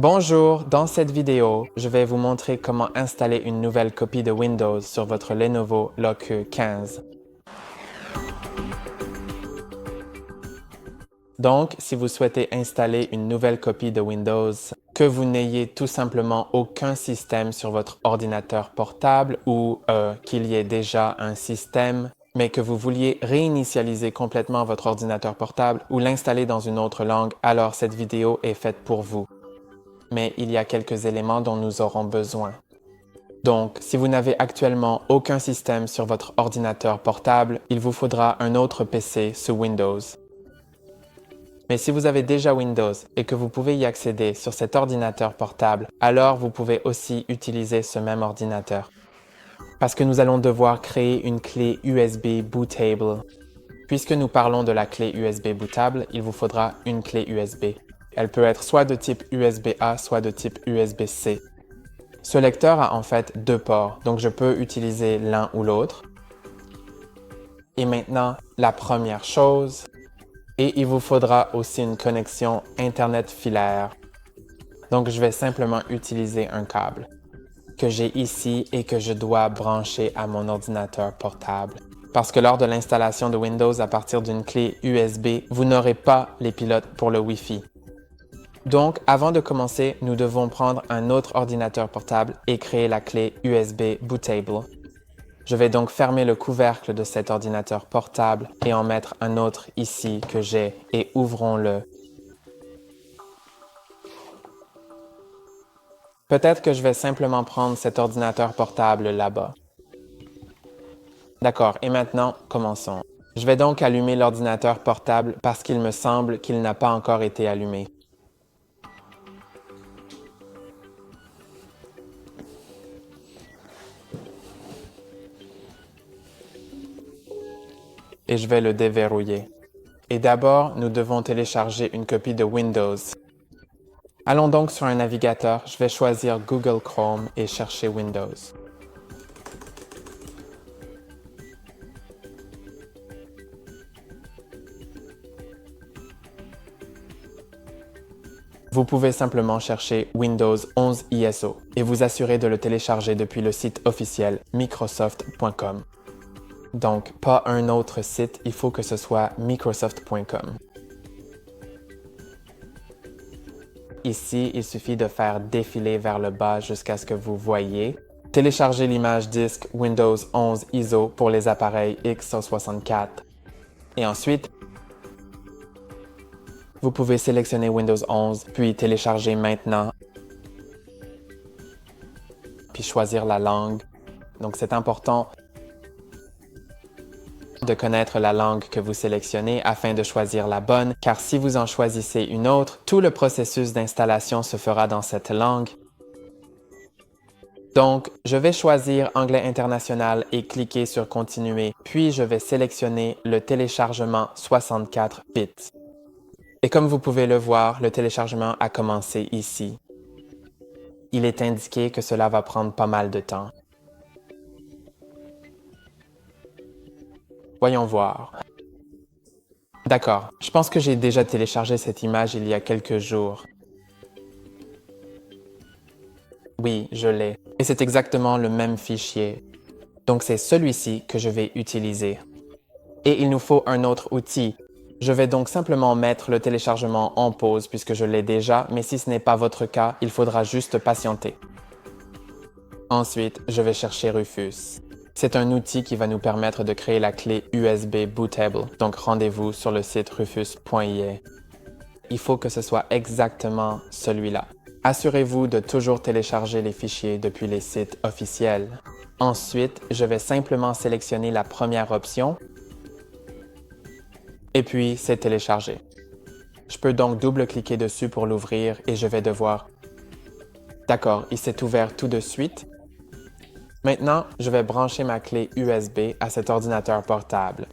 Bonjour, dans cette vidéo, je vais vous montrer comment installer une nouvelle copie de Windows sur votre Lenovo Loque 15. Donc, si vous souhaitez installer une nouvelle copie de Windows, que vous n'ayez tout simplement aucun système sur votre ordinateur portable ou qu'il y ait déjà un système, mais que vous vouliez réinitialiser complètement votre ordinateur portable ou l'installer dans une autre langue, alors cette vidéo est faite pour vous. Mais il y a quelques éléments dont nous aurons besoin. Donc, si vous n'avez actuellement aucun système sur votre ordinateur portable, il vous faudra un autre PC sous Windows. Mais si vous avez déjà Windows et que vous pouvez y accéder sur cet ordinateur portable, alors vous pouvez aussi utiliser ce même ordinateur. Parce que nous allons devoir créer une clé USB bootable. Puisque nous parlons de la clé USB bootable, il vous faudra une clé USB. Elle peut être soit de type USB-A, soit de type USB-C. Ce lecteur a en fait deux ports, donc je peux utiliser l'un ou l'autre. Et maintenant, la première chose, et il vous faudra aussi une connexion Internet filaire. Donc je vais simplement utiliser un câble que j'ai ici et que je dois brancher à mon ordinateur portable. Parce que lors de l'installation de Windows à partir d'une clé USB, vous n'aurez pas les pilotes pour le Wi-Fi. Donc, avant de commencer, nous devons prendre un autre ordinateur portable et créer la clé USB bootable. Je vais donc fermer le couvercle de cet ordinateur portable et en mettre un autre ici que j'ai et ouvrons-le. Peut-être que je vais simplement prendre cet ordinateur portable là-bas. D'accord, et maintenant, commençons. Je vais donc allumer l'ordinateur portable parce qu'il me semble qu'il n'a pas encore été allumé. Et je vais le déverrouiller. Et d'abord, nous devons télécharger une copie de Windows. Allons donc sur un navigateur, je vais choisir Google Chrome et chercher Windows. Vous pouvez simplement chercher Windows 11 ISO et vous assurer de le télécharger depuis le site officiel microsoft.com. Donc, pas un autre site, il faut que ce soit microsoft.com. Ici, il suffit de faire défiler vers le bas jusqu'à ce que vous voyez. Télécharger l'image disque Windows 11 ISO pour les appareils x64. Et ensuite, vous pouvez sélectionner Windows 11, puis télécharger maintenant, puis choisir la langue. Donc, c'est important de connaître la langue que vous sélectionnez afin de choisir la bonne, car si vous en choisissez une autre, tout le processus d'installation se fera dans cette langue. Donc, je vais choisir Anglais international et cliquer sur Continuer, puis je vais sélectionner le téléchargement 64 bits. Et comme vous pouvez le voir, le téléchargement a commencé ici. Il est indiqué que cela va prendre pas mal de temps. Voyons voir. D'accord, je pense que j'ai déjà téléchargé cette image il y a quelques jours. Oui, je l'ai. Et c'est exactement le même fichier. Donc c'est celui-ci que je vais utiliser. Et il nous faut un autre outil. Je vais donc simplement mettre le téléchargement en pause puisque je l'ai déjà, mais si ce n'est pas votre cas, il faudra juste patienter. Ensuite, je vais chercher Rufus. C'est un outil qui va nous permettre de créer la clé USB bootable, donc rendez-vous sur le site rufus.ie. Il faut que ce soit exactement celui-là. Assurez-vous de toujours télécharger les fichiers depuis les sites officiels. Ensuite, je vais simplement sélectionner la première option et puis c'est téléchargé. Je peux donc double-cliquer dessus pour l'ouvrir et je vais devoir... D'accord, il s'est ouvert tout de suite. Maintenant, je vais brancher ma clé USB à cet ordinateur portable.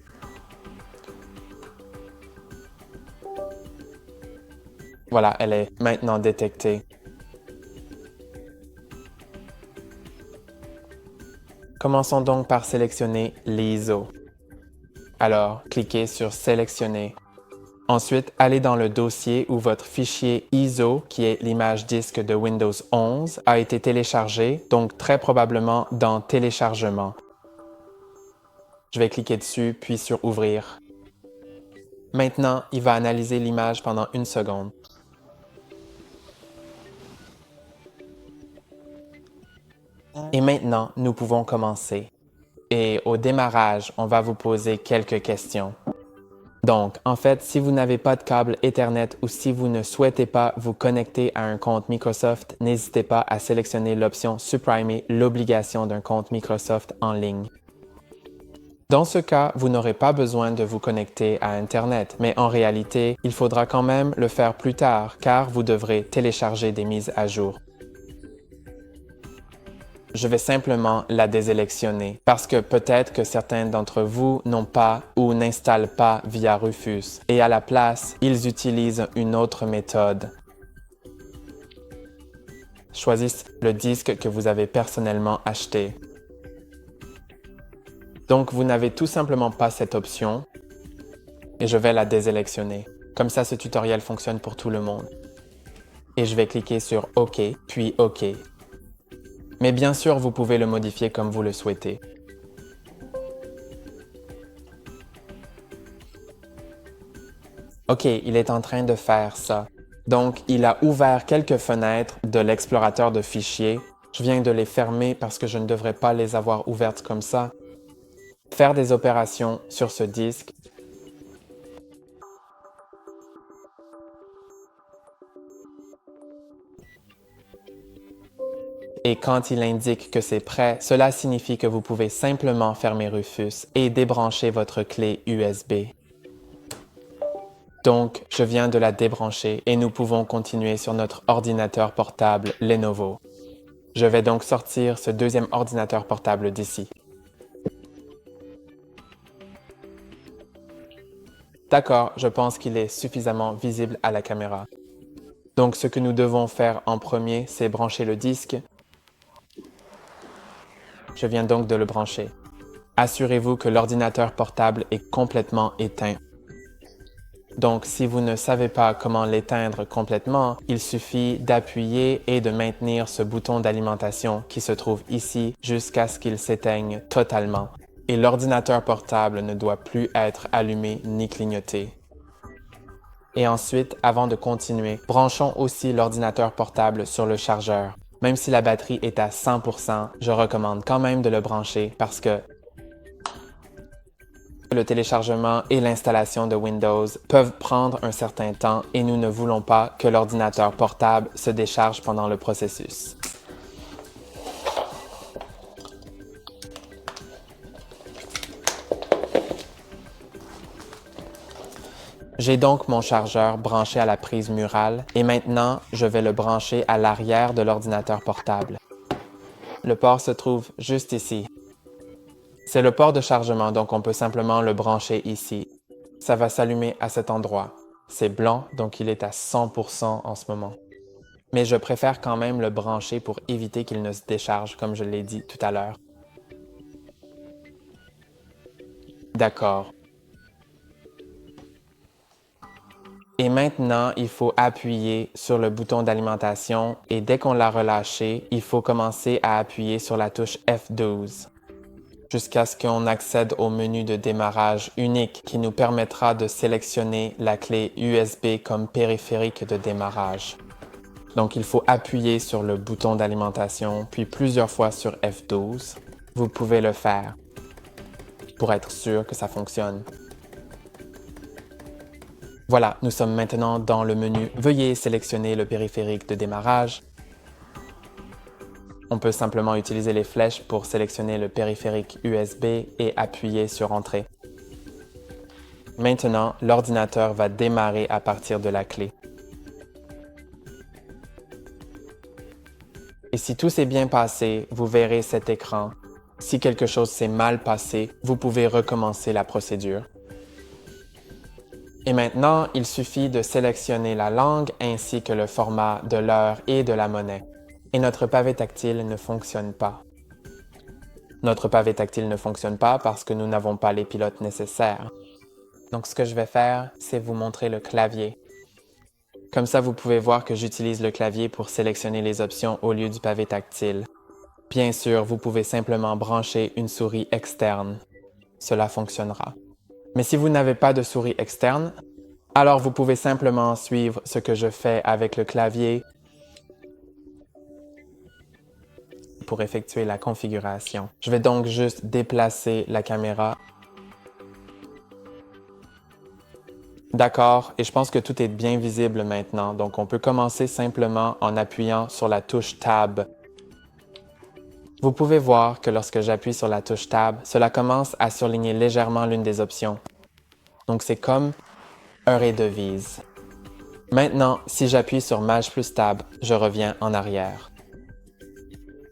Voilà, elle est maintenant détectée. Commençons donc par sélectionner l'ISO. Alors, cliquez sur Sélectionner. Ensuite, allez dans le dossier où votre fichier ISO, qui est l'image disque de Windows 11, a été téléchargé, donc très probablement dans Téléchargement. Je vais cliquer dessus, puis sur Ouvrir. Maintenant, il va analyser l'image pendant 1 seconde. Et maintenant, nous pouvons commencer. Et au démarrage, on va vous poser quelques questions. Donc, en fait, si vous n'avez pas de câble Ethernet ou si vous ne souhaitez pas vous connecter à un compte Microsoft, n'hésitez pas à sélectionner l'option Supprimer l'obligation d'un compte Microsoft en ligne. Dans ce cas, vous n'aurez pas besoin de vous connecter à Internet, mais en réalité, il faudra quand même le faire plus tard car vous devrez télécharger des mises à jour. Je vais simplement la désélectionner parce que peut-être que certains d'entre vous n'ont pas ou n'installent pas via Rufus et à la place, ils utilisent une autre méthode. Choisissez le disque que vous avez personnellement acheté. Donc, vous n'avez tout simplement pas cette option et je vais la désélectionner. Comme ça, ce tutoriel fonctionne pour tout le monde. Et je vais cliquer sur OK, puis OK. Mais bien sûr, vous pouvez le modifier comme vous le souhaitez. OK, il est en train de faire ça. Donc, il a ouvert quelques fenêtres de l'explorateur de fichiers. Je viens de les fermer parce que je ne devrais pas les avoir ouvertes comme ça. Faire des opérations sur ce disque. Et quand il indique que c'est prêt, cela signifie que vous pouvez simplement fermer Rufus et débrancher votre clé USB. Donc, je viens de la débrancher et nous pouvons continuer sur notre ordinateur portable Lenovo. Je vais donc sortir ce deuxième ordinateur portable d'ici. D'accord, je pense qu'il est suffisamment visible à la caméra. Donc, ce que nous devons faire en premier, c'est brancher le disque. Je viens donc de le brancher. Assurez-vous que l'ordinateur portable est complètement éteint. Donc, si vous ne savez pas comment l'éteindre complètement, il suffit d'appuyer et de maintenir ce bouton d'alimentation qui se trouve ici jusqu'à ce qu'il s'éteigne totalement. Et l'ordinateur portable ne doit plus être allumé ni clignoté. Et ensuite, avant de continuer, branchons aussi l'ordinateur portable sur le chargeur. Même si la batterie est à 100%, je recommande quand même de le brancher parce que le téléchargement et l'installation de Windows peuvent prendre un certain temps et nous ne voulons pas que l'ordinateur portable se décharge pendant le processus. J'ai donc mon chargeur branché à la prise murale et maintenant, je vais le brancher à l'arrière de l'ordinateur portable. Le port se trouve juste ici. C'est le port de chargement, donc on peut simplement le brancher ici. Ça va s'allumer à cet endroit. C'est blanc, donc il est à 100% en ce moment. Mais je préfère quand même le brancher pour éviter qu'il ne se décharge, comme je l'ai dit tout à l'heure. D'accord. Et maintenant, il faut appuyer sur le bouton d'alimentation et dès qu'on l'a relâché, il faut commencer à appuyer sur la touche F12 jusqu'à ce qu'on accède au menu de démarrage unique qui nous permettra de sélectionner la clé USB comme périphérique de démarrage. Donc, il faut appuyer sur le bouton d'alimentation, puis plusieurs fois sur F12. Vous pouvez le faire pour être sûr que ça fonctionne. Voilà, nous sommes maintenant dans le menu « Veuillez sélectionner le périphérique de démarrage ». On peut simplement utiliser les flèches pour sélectionner le périphérique USB et appuyer sur « Entrée ». Maintenant, l'ordinateur va démarrer à partir de la clé. Et si tout s'est bien passé, vous verrez cet écran. Si quelque chose s'est mal passé, vous pouvez recommencer la procédure. Et maintenant, il suffit de sélectionner la langue ainsi que le format de l'heure et de la monnaie. Et notre pavé tactile ne fonctionne pas. Notre pavé tactile ne fonctionne pas parce que nous n'avons pas les pilotes nécessaires. Donc ce que je vais faire, c'est vous montrer le clavier. Comme ça, vous pouvez voir que j'utilise le clavier pour sélectionner les options au lieu du pavé tactile. Bien sûr, vous pouvez simplement brancher une souris externe. Cela fonctionnera. Mais si vous n'avez pas de souris externe, alors vous pouvez simplement suivre ce que je fais avec le clavier pour effectuer la configuration. Je vais donc juste déplacer la caméra. D'accord, et je pense que tout est bien visible maintenant, donc on peut commencer simplement en appuyant sur la touche Tab. Vous pouvez voir que lorsque j'appuie sur la touche Tab, cela commence à surligner légèrement l'une des options. Donc c'est comme heure et devise. Maintenant, si j'appuie sur Maj plus Tab, je reviens en arrière.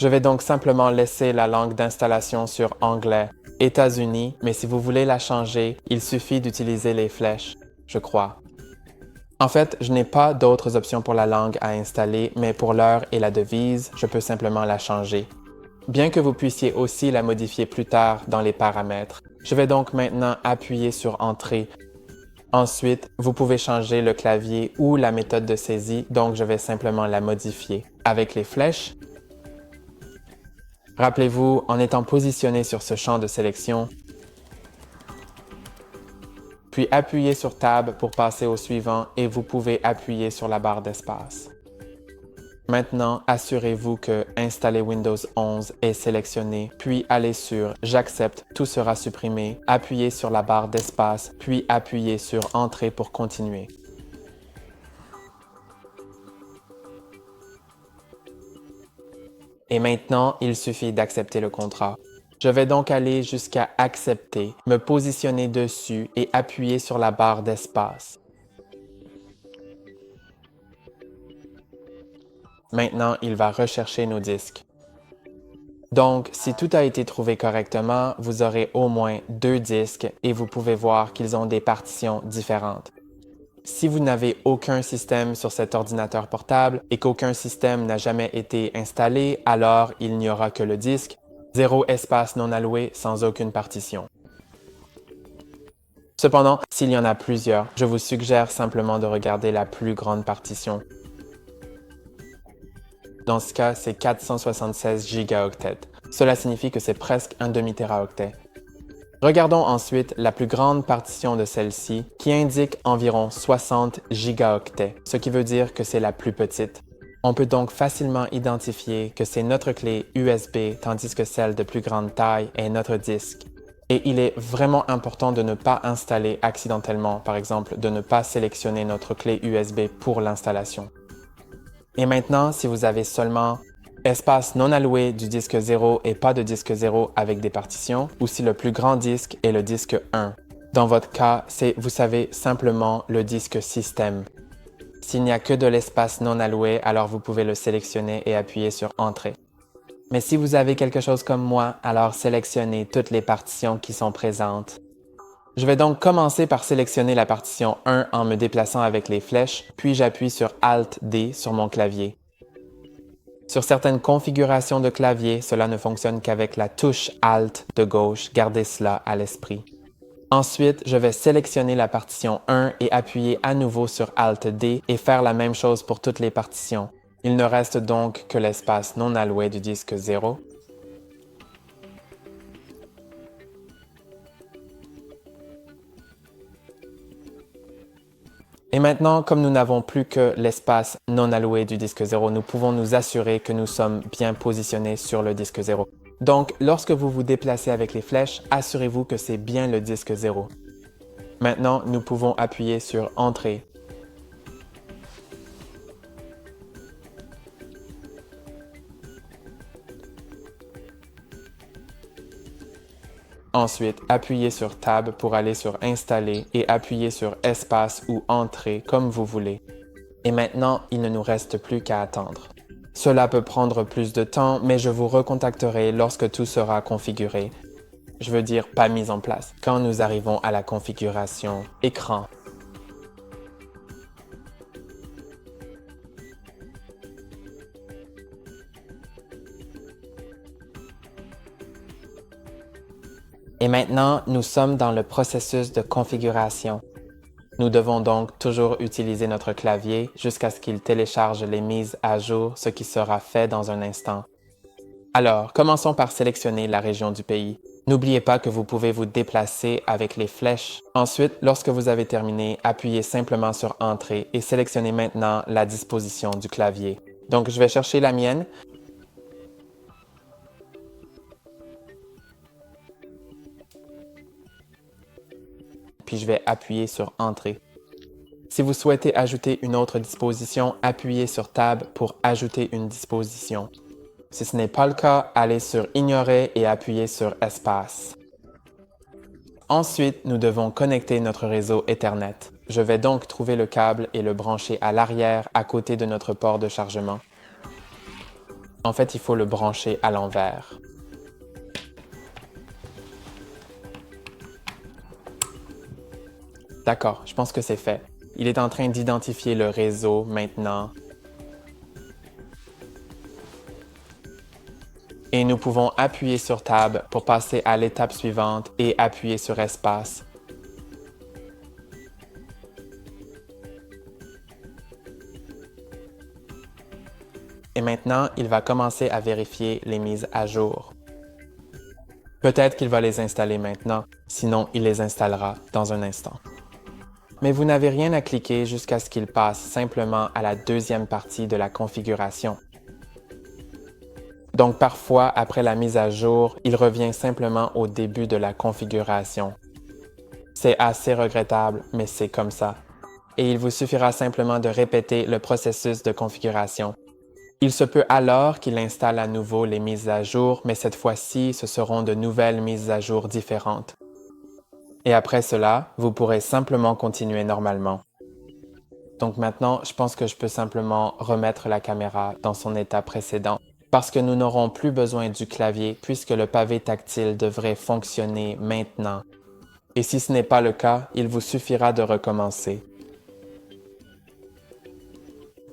Je vais donc simplement laisser la langue d'installation sur anglais, États-Unis, mais si vous voulez la changer, il suffit d'utiliser les flèches, je crois. En fait, je n'ai pas d'autres options pour la langue à installer, mais pour l'heure et la devise, je peux simplement la changer. Bien que vous puissiez aussi la modifier plus tard dans les paramètres. Je vais donc maintenant appuyer sur Entrée. Ensuite, vous pouvez changer le clavier ou la méthode de saisie, donc je vais simplement la modifier. Avec les flèches, rappelez-vous, en étant positionné sur ce champ de sélection, puis appuyez sur Tab pour passer au suivant et vous pouvez appuyer sur la barre d'espace. Maintenant, assurez-vous que Installer Windows 11 est sélectionné, puis allez sur J'accepte, tout sera supprimé, appuyez sur la barre d'espace, puis appuyez sur Entrée pour continuer. Et maintenant, il suffit d'accepter le contrat. Je vais donc aller jusqu'à Accepter, me positionner dessus et appuyer sur la barre d'espace. Maintenant, il va rechercher nos disques. Donc, si tout a été trouvé correctement, vous aurez au moins 2 disques et vous pouvez voir qu'ils ont des partitions différentes. Si vous n'avez aucun système sur cet ordinateur portable et qu'aucun système n'a jamais été installé, alors il n'y aura que le disque, 0 espace non alloué sans aucune partition. Cependant, s'il y en a plusieurs, je vous suggère simplement de regarder la plus grande partition. Dans ce cas, c'est 476 gigaoctets. Cela signifie que c'est presque un demi-téraoctet. Regardons ensuite la plus grande partition de celle-ci qui indique environ 60 gigaoctets, ce qui veut dire que c'est la plus petite. On peut donc facilement identifier que c'est notre clé USB tandis que celle de plus grande taille est notre disque. Et il est vraiment important de ne pas installer accidentellement, par exemple de ne pas sélectionner notre clé USB pour l'installation. Et maintenant, si vous avez seulement espace non alloué du disque 0 et pas de disque 0 avec des partitions, ou si le plus grand disque est le disque 1. Dans votre cas, c'est, vous savez, simplement le disque système. S'il n'y a que de l'espace non alloué, alors vous pouvez le sélectionner et appuyer sur Entrée. Mais si vous avez quelque chose comme moi, alors sélectionnez toutes les partitions qui sont présentes. Je vais donc commencer par sélectionner la partition 1 en me déplaçant avec les flèches, puis j'appuie sur Alt-D sur mon clavier. Sur certaines configurations de clavier, cela ne fonctionne qu'avec la touche Alt de gauche, gardez cela à l'esprit. Ensuite, je vais sélectionner la partition 1 et appuyer à nouveau sur Alt-D et faire la même chose pour toutes les partitions. Il ne reste donc que l'espace non alloué du disque 0. Et maintenant, comme nous n'avons plus que l'espace non alloué du disque 0, nous pouvons nous assurer que nous sommes bien positionnés sur le disque 0. Donc, lorsque vous vous déplacez avec les flèches, assurez-vous que c'est bien le disque 0. Maintenant, nous pouvons appuyer sur Entrée. Ensuite, appuyez sur Tab pour aller sur Installer et appuyez sur Espace ou Entrée comme vous voulez. Et maintenant, il ne nous reste plus qu'à attendre. Cela peut prendre plus de temps, mais je vous recontacterai lorsque tout sera configuré. Je veux dire pas mis en place, quand nous arrivons à la configuration écran. Et maintenant, nous sommes dans le processus de configuration. Nous devons donc toujours utiliser notre clavier jusqu'à ce qu'il télécharge les mises à jour, ce qui sera fait dans un instant. Alors, commençons par sélectionner la région du pays. N'oubliez pas que vous pouvez vous déplacer avec les flèches. Ensuite, lorsque vous avez terminé, appuyez simplement sur Entrée et sélectionnez maintenant la disposition du clavier. Donc, je vais chercher la mienne. Puis je vais appuyer sur Entrée. Si vous souhaitez ajouter une autre disposition, appuyez sur Tab pour ajouter une disposition. Si ce n'est pas le cas, allez sur Ignorer et appuyez sur Espace. Ensuite, nous devons connecter notre réseau Ethernet. Je vais donc trouver le câble et le brancher à l'arrière à côté de notre port de chargement. En fait, il faut le brancher à l'envers. D'accord, je pense que c'est fait. Il est en train d'identifier le réseau maintenant. Et nous pouvons appuyer sur Tab pour passer à l'étape suivante et appuyer sur Espace. Et maintenant, il va commencer à vérifier les mises à jour. Peut-être qu'il va les installer maintenant, sinon il les installera dans un instant. Mais vous n'avez rien à cliquer jusqu'à ce qu'il passe simplement à la deuxième partie de la configuration. Donc parfois, après la mise à jour, il revient simplement au début de la configuration. C'est assez regrettable, mais c'est comme ça. Et il vous suffira simplement de répéter le processus de configuration. Il se peut alors qu'il installe à nouveau les mises à jour, mais cette fois-ci, ce seront de nouvelles mises à jour différentes. Et après cela, vous pourrez simplement continuer normalement. Donc maintenant, je pense que je peux simplement remettre la caméra dans son état précédent parce que nous n'aurons plus besoin du clavier puisque le pavé tactile devrait fonctionner maintenant. Et si ce n'est pas le cas, il vous suffira de recommencer.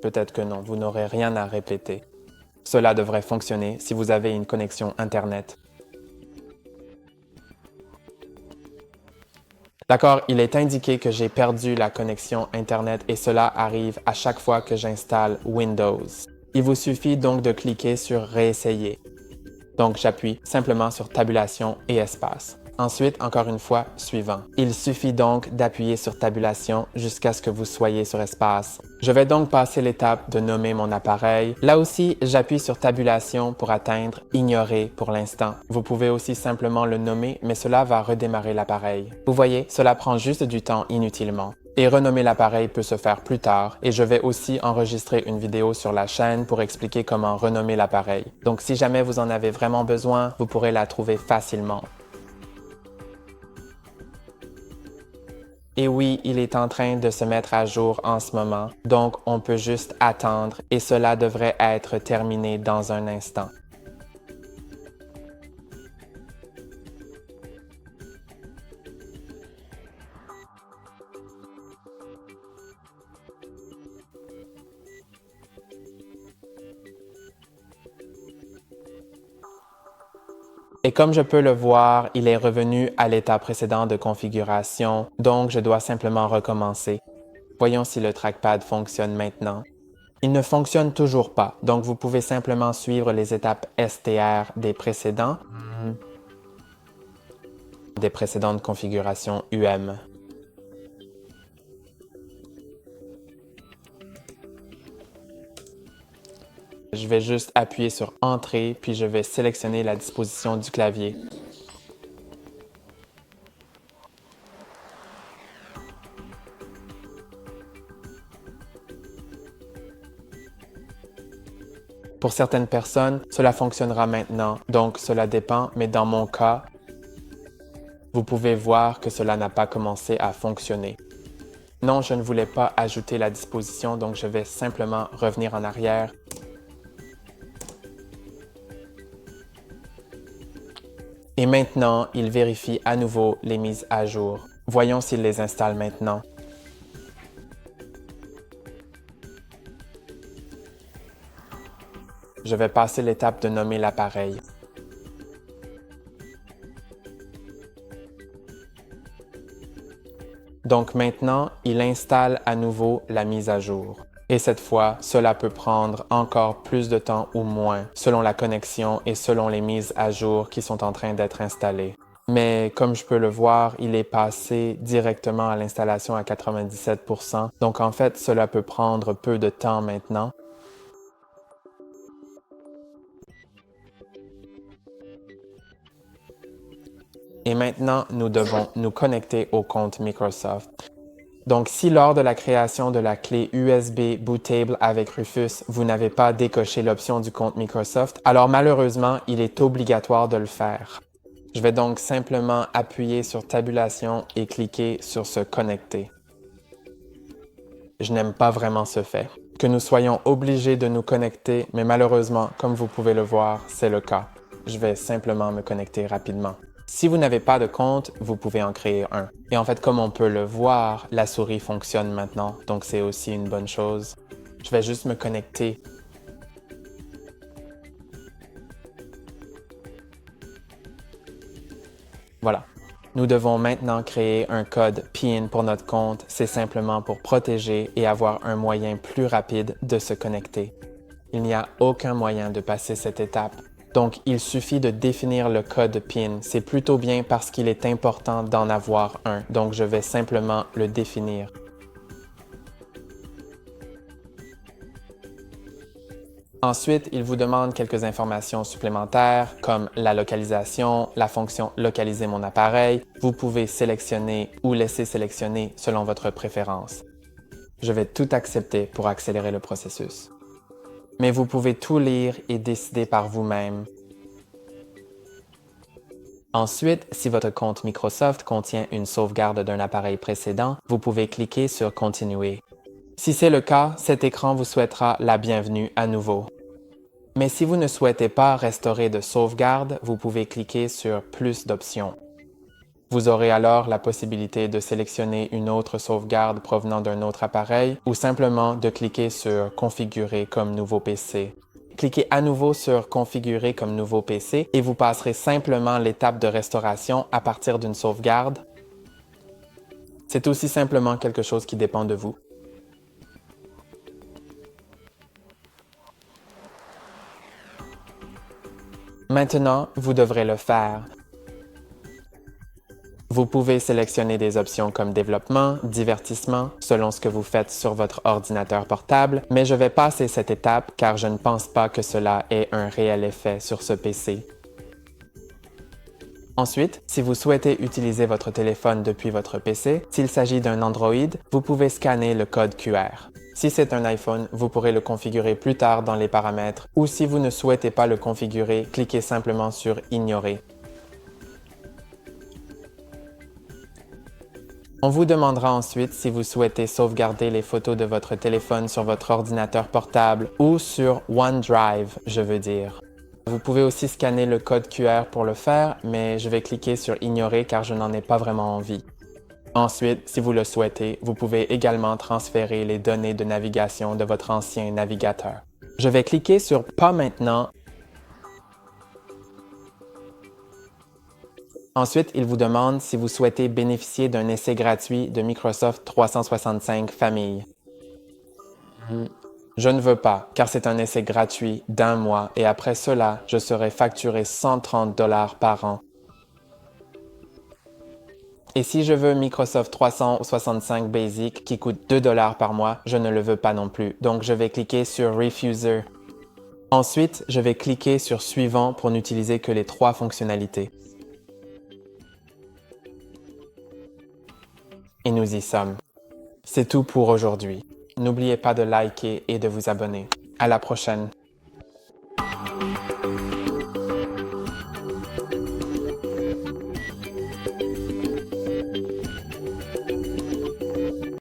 Peut-être que non, vous n'aurez rien à répéter. Cela devrait fonctionner si vous avez une connexion Internet. D'accord, il est indiqué que j'ai perdu la connexion Internet et cela arrive à chaque fois que j'installe Windows. Il vous suffit donc de cliquer sur Réessayer. Donc j'appuie simplement sur Tabulation et Espace. Ensuite, encore une fois, Suivant. Il suffit donc d'appuyer sur Tabulation jusqu'à ce que vous soyez sur Espace. Je vais donc passer l'étape de nommer mon appareil. Là aussi, j'appuie sur Tabulation pour atteindre Ignorer pour l'instant. Vous pouvez aussi simplement le nommer, mais cela va redémarrer l'appareil. Vous voyez, cela prend juste du temps inutilement. Et renommer l'appareil peut se faire plus tard, et je vais aussi enregistrer une vidéo sur la chaîne pour expliquer comment renommer l'appareil. Donc si jamais vous en avez vraiment besoin, vous pourrez la trouver facilement. Et oui, il est en train de se mettre à jour en ce moment, donc on peut juste attendre et cela devrait être terminé dans un instant. Et comme je peux le voir, il est revenu à l'état précédent de configuration, donc je dois simplement recommencer. Voyons si le trackpad fonctionne maintenant. Il ne fonctionne toujours pas, donc vous pouvez simplement suivre les étapes STR des précédentes configurations UM. Je vais juste appuyer sur Entrée, puis je vais sélectionner la disposition du clavier. Pour certaines personnes, cela fonctionnera maintenant, donc cela dépend, mais dans mon cas, vous pouvez voir que cela n'a pas commencé à fonctionner. Non, je ne voulais pas ajouter la disposition, donc je vais simplement revenir en arrière. Et maintenant, il vérifie à nouveau les mises à jour. Voyons s'il les installe maintenant. Je vais passer l'étape de nommer l'appareil. Donc maintenant, il installe à nouveau la mise à jour. Et cette fois, cela peut prendre encore plus de temps ou moins, selon la connexion et selon les mises à jour qui sont en train d'être installées. Mais comme je peux le voir, il est passé directement à l'installation à 97%. Donc en fait, cela peut prendre peu de temps maintenant. Et maintenant, nous devons nous connecter au compte Microsoft. Donc, si lors de la création de la clé USB Bootable avec Rufus, vous n'avez pas décoché l'option du compte Microsoft, alors malheureusement, il est obligatoire de le faire. Je vais donc simplement appuyer sur Tabulation et cliquer sur se connecter. Je n'aime pas vraiment ce fait, que nous soyons obligés de nous connecter, mais malheureusement, comme vous pouvez le voir, c'est le cas. Je vais simplement me connecter rapidement. Si vous n'avez pas de compte, vous pouvez en créer un. Et en fait, comme on peut le voir, la souris fonctionne maintenant, donc c'est aussi une bonne chose. Je vais juste me connecter. Voilà. Nous devons maintenant créer un code PIN pour notre compte. C'est simplement pour protéger et avoir un moyen plus rapide de se connecter. Il n'y a aucun moyen de passer cette étape. Donc, il suffit de définir le code PIN. C'est plutôt bien parce qu'il est important d'en avoir un. Donc, je vais simplement le définir. Ensuite, il vous demande quelques informations supplémentaires comme la localisation, la fonction localiser mon appareil. Vous pouvez sélectionner ou laisser sélectionner selon votre préférence. Je vais tout accepter pour accélérer le processus. Mais vous pouvez tout lire et décider par vous-même. Ensuite, si votre compte Microsoft contient une sauvegarde d'un appareil précédent, vous pouvez cliquer sur Continuer. Si c'est le cas, cet écran vous souhaitera la bienvenue à nouveau. Mais si vous ne souhaitez pas restaurer de sauvegarde, vous pouvez cliquer sur Plus d'options. Vous aurez alors la possibilité de sélectionner une autre sauvegarde provenant d'un autre appareil ou simplement de cliquer sur Configurer comme nouveau PC. Cliquez à nouveau sur Configurer comme nouveau PC et vous passerez simplement l'étape de restauration à partir d'une sauvegarde. C'est aussi simplement quelque chose qui dépend de vous. Maintenant, vous devrez le faire. Vous pouvez sélectionner des options comme développement, divertissement, selon ce que vous faites sur votre ordinateur portable, mais je vais passer cette étape car je ne pense pas que cela ait un réel effet sur ce PC. Ensuite, si vous souhaitez utiliser votre téléphone depuis votre PC, s'il s'agit d'un Android, vous pouvez scanner le code QR. Si c'est un iPhone, vous pourrez le configurer plus tard dans les paramètres ou si vous ne souhaitez pas le configurer, cliquez simplement sur Ignorer. On vous demandera ensuite si vous souhaitez sauvegarder les photos de votre téléphone sur votre ordinateur portable ou sur OneDrive, je veux dire. Vous pouvez aussi scanner le code QR pour le faire, mais je vais cliquer sur Ignorer car je n'en ai pas vraiment envie. Ensuite, si vous le souhaitez, vous pouvez également transférer les données de navigation de votre ancien navigateur. Je vais cliquer sur Pas maintenant. Ensuite, il vous demande si vous souhaitez bénéficier d'un essai gratuit de Microsoft 365 Famille. Je ne veux pas, car c'est un essai gratuit d'1 mois et après cela, je serai facturé 130 $ par an. Et si je veux Microsoft 365 Basic qui coûte 2 $ par mois, je ne le veux pas non plus. Donc, je vais cliquer sur Refuser. Ensuite, je vais cliquer sur Suivant pour n'utiliser que les 3 fonctionnalités. Et nous y sommes. C'est tout pour aujourd'hui. N'oubliez pas de liker et de vous abonner. À la prochaine!